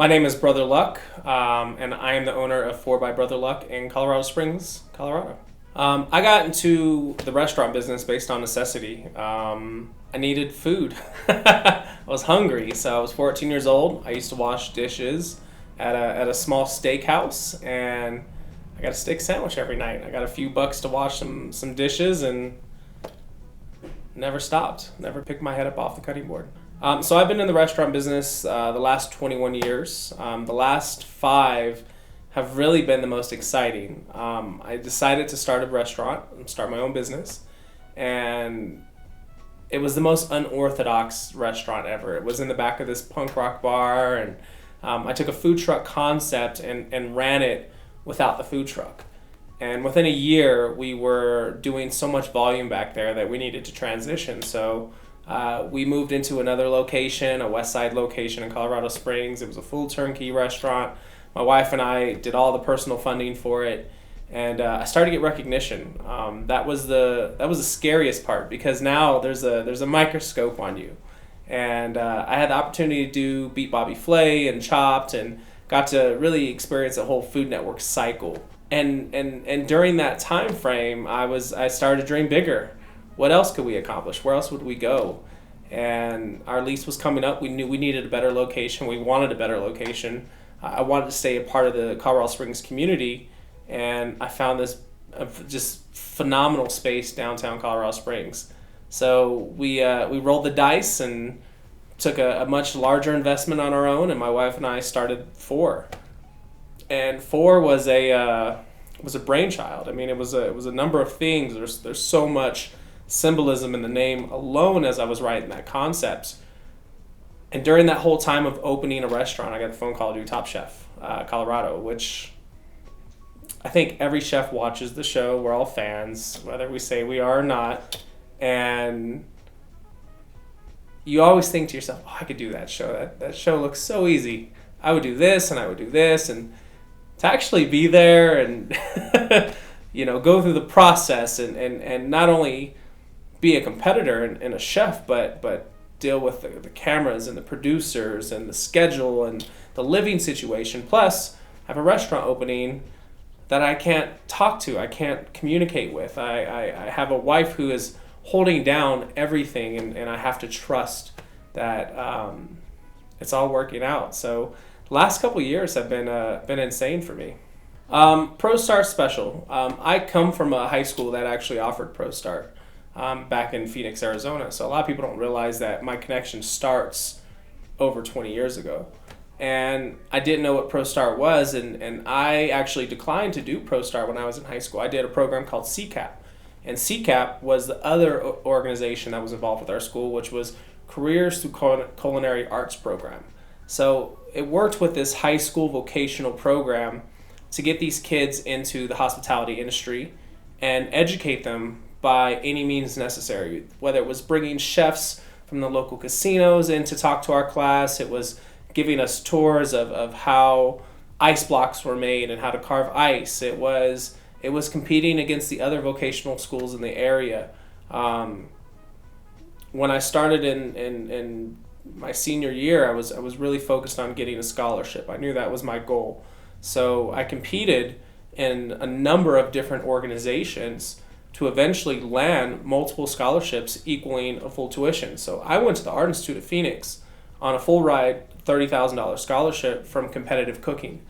My name is Brother Luck, and I am the owner of 4 by Brother Luck in Colorado Springs, Colorado. I got into the restaurant business based on necessity. I needed food. I was hungry, so I was 14 years old. I used to wash dishes at a small steakhouse, and I got a steak sandwich every night. I got a few bucks to wash some dishes, and never stopped. Never picked my head up off the cutting board. So I've been in the restaurant business the last 21 years. The last 5 have really been the most exciting. I decided to start a restaurant and start my own business, and it was the most unorthodox restaurant ever. It was in the back of this punk rock bar, and I took a food truck concept and ran it without the food truck. And within a year, we were doing so much volume back there that we needed to transition. So we moved into another location, a West Side location in Colorado Springs. It was a full turnkey restaurant. My wife and I did all the personal funding for it, and I started to get recognition. That was the scariest part, because now there's a microscope on you, and I had the opportunity to do Beat Bobby Flay and Chopped, and got to really experience the whole Food Network cycle. And during that time frame, I started to dream bigger. What else could we accomplish? Where else would we go? And our lease was coming up. We knew we needed a better location. We wanted a better location. I wanted to stay a part of the Colorado Springs community, and I found this just phenomenal space downtown Colorado Springs. So we rolled the dice and took a much larger investment on our own, and my wife and I started 4. And 4 was a brainchild. I mean, it was a number of things. There's so much symbolism in the name alone as I was writing that concept. And during that whole time of opening a restaurant, I got a phone call to do Top Chef Colorado, which I think every chef watches the show. We're all fans, whether we say we are or not. And you always think to yourself, oh, I could do that show. That show looks so easy. I would do this and I would do this. And to actually be there and go through the process and not only be a competitor and a chef, but deal with the cameras and the producers and the schedule and the living situation, plus have a restaurant opening that I can't talk to, I can't communicate with. I have a wife who is holding down everything, and I have to trust that it's all working out. So the last couple of years have been insane for me. ProStart Special. I come from a high school that actually offered ProStart back in Phoenix, Arizona. So a lot of people don't realize that my connection starts over 20 years ago. And I didn't know what ProStart was, and I actually declined to do ProStart when I was in high school. I did a program called CCAP. And CCAP was the other organization that was involved with our school, which was Careers Through Culinary Arts program. So it worked with this high school vocational program to get these kids into the hospitality industry and educate them by any means necessary, whether it was bringing chefs from the local casinos in to talk to our class. It was giving us tours of how ice blocks were made and how to carve ice. It was competing against the other vocational schools in the area. When I started in my senior year, I was really focused on getting a scholarship. I knew that was my goal. So I competed in a number of different organizations to eventually land multiple scholarships equaling a full tuition. So I went to the Art Institute of Phoenix on a full ride $30,000 scholarship from competitive cooking.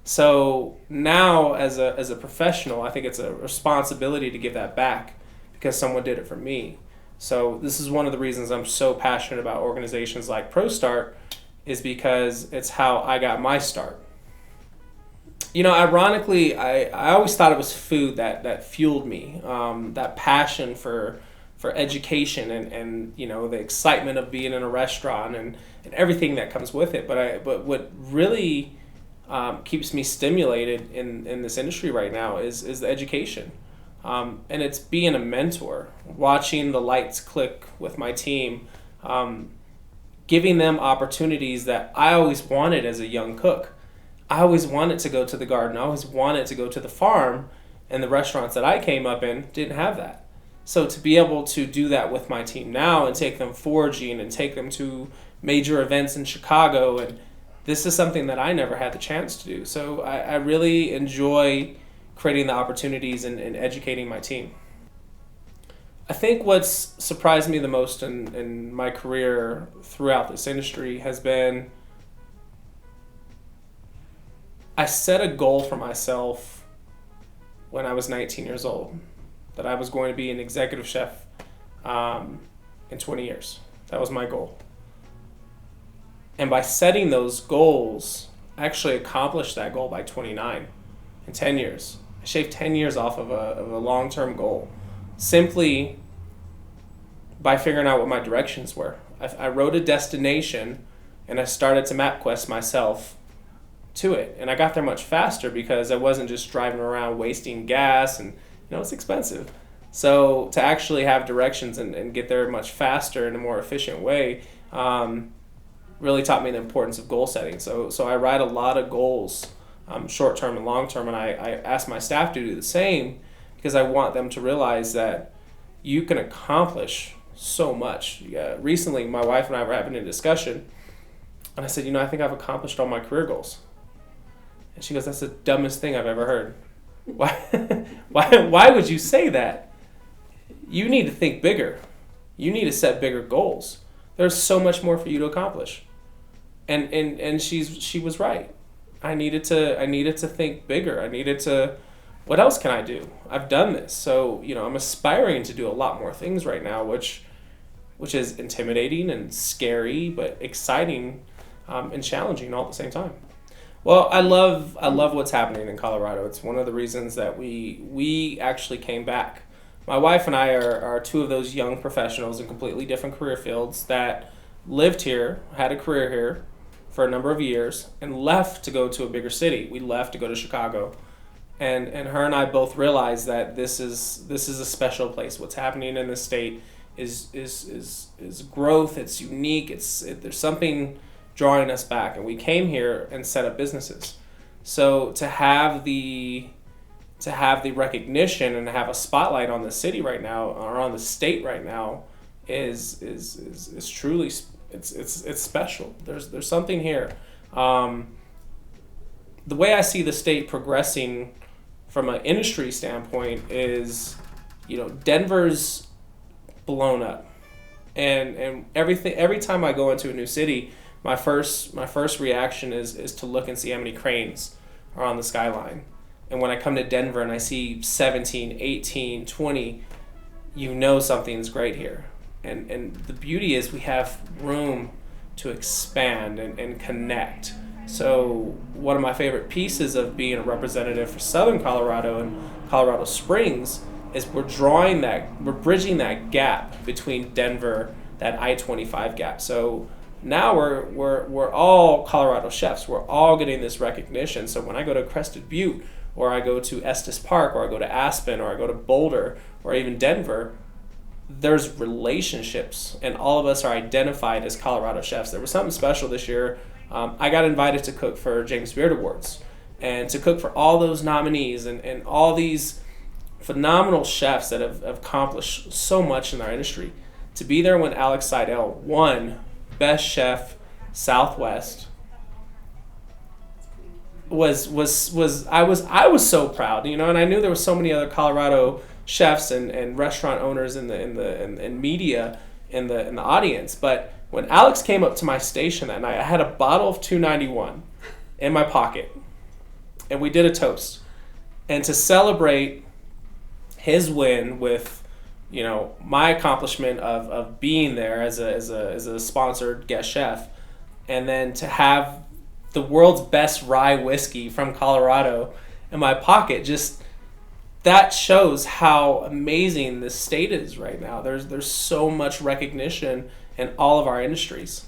So now as a professional, I think it's a responsibility to give that back because someone did it for me. So this is one of the reasons I'm so passionate about organizations like ProStart, is because it's how I got my start. Ironically, I always thought it was food that fueled me, that passion for education and the excitement of being in a restaurant and everything that comes with it. But what really keeps me stimulated in this industry right now is the education. And it's being a mentor, watching the lights click with my team, giving them opportunities that I always wanted as a young cook. I always wanted to go to the garden. I always wanted to go to the farm, and the restaurants that I came up in didn't have that. So to be able to do that with my team now and take them foraging and take them to major events in Chicago and this is something that I never had the chance to do. So I really enjoy creating the opportunities and educating my team. I think what's surprised me the most in my career throughout this industry has been I set a goal for myself when I was 19 years old that I was going to be an executive chef in 20 years. That was my goal. And by setting those goals, I actually accomplished that goal by 29 in 10 years. I shaved 10 years off of a long-term goal simply by figuring out what my directions were. I wrote a destination and I started to map quest myself to it. And I got there much faster because I wasn't just driving around wasting gas, and it's expensive. So to actually have directions and get there much faster in a more efficient way really taught me the importance of goal setting. So I write a lot of goals, short term and long term, and I ask my staff to do the same because I want them to realize that you can accomplish so much. Recently, my wife and I were having a discussion, and I said, I think I've accomplished all my career goals. And she goes, "That's the dumbest thing I've ever heard." Why would you say that? You need to think bigger. You need to set bigger goals. There's so much more for you to accomplish. And she was right. I needed to think bigger. I needed to, what else can I do? I've done this. So, I'm aspiring to do a lot more things right now, which is intimidating and scary, but exciting and challenging all at the same time. Well, I love what's happening in Colorado. It's one of the reasons that we actually came back. My wife and I are two of those young professionals in completely different career fields that lived here, had a career here for a number of years, and left to go to a bigger city. We left to go to Chicago. And her and I both realized that this is a special place. What's happening in this state is growth. It's unique. There's something drawing us back, and we came here and set up businesses. So to have the recognition and have a spotlight on the city right now, or on the state right now, is truly it's special. There's something here. The way I see the state progressing from an industry standpoint is, Denver's blown up, and every time I go into a new city, my first reaction is to look and see how many cranes are on the skyline. And when I come to Denver and I see 17, 18, 20, something's great here. And the beauty is we have room to expand and connect. So one of my favorite pieces of being a representative for Southern Colorado and Colorado Springs is we're bridging that gap between Denver, that I-25 gap. So now we're all Colorado chefs. We're all getting this recognition. So when I go to Crested Butte, or I go to Estes Park, or I go to Aspen, or I go to Boulder, or even Denver, there's relationships, and all of us are identified as Colorado chefs. There was something special this year. I got invited to cook for James Beard Awards, and to cook for all those nominees and all these phenomenal chefs that have accomplished so much in our industry. To be there when Alex Seidel won Best Chef Southwest was I was so proud, and I knew there were so many other Colorado chefs and restaurant owners and media in the audience. But when Alex came up to my station that night, I had a bottle of 291 in my pocket, and we did a toast. And to celebrate his win with, my accomplishment of being there as a sponsored guest chef, and then to have the world's best rye whiskey from Colorado in my pocket, just that shows how amazing this state is right now. There's so much recognition in all of our industries.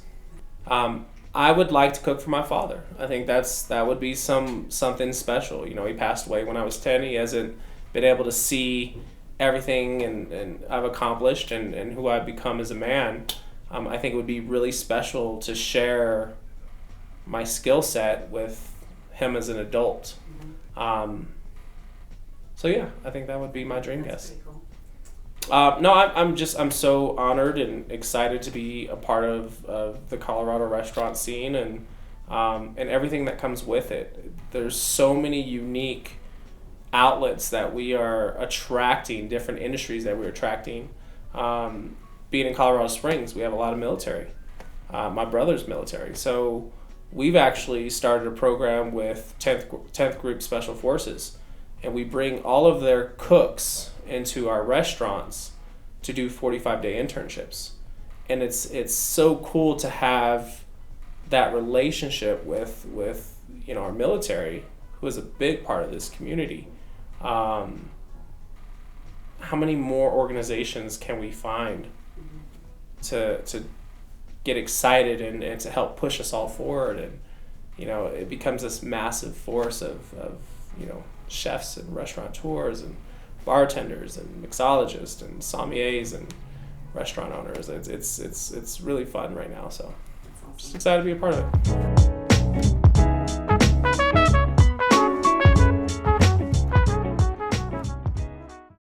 I would like to cook for my father. I think that would be something special. He passed away when I was 10. He hasn't been able to see everything and I've accomplished and who I've become as a man. I think it would be really special to share my skill set with him as an adult. So yeah, I think that would be my dream guest. Cool. No, I'm so honored and excited to be a part of the Colorado restaurant scene, and and everything that comes with it. There's so many unique outlets that we are attracting, different industries that we're attracting. Being in Colorado Springs, we have a lot of military. My brother's military. So we've actually started a program with 10th Group Special Forces, and we bring all of their cooks into our restaurants to do 45-day internships. And it's so cool to have that relationship with our military, who is a big part of this community. How many more organizations can we find to get excited and to help push us all forward? And it becomes this massive force of chefs and restaurateurs and bartenders and mixologists and sommeliers and restaurant owners. It's really fun right now, so just excited to be a part of it.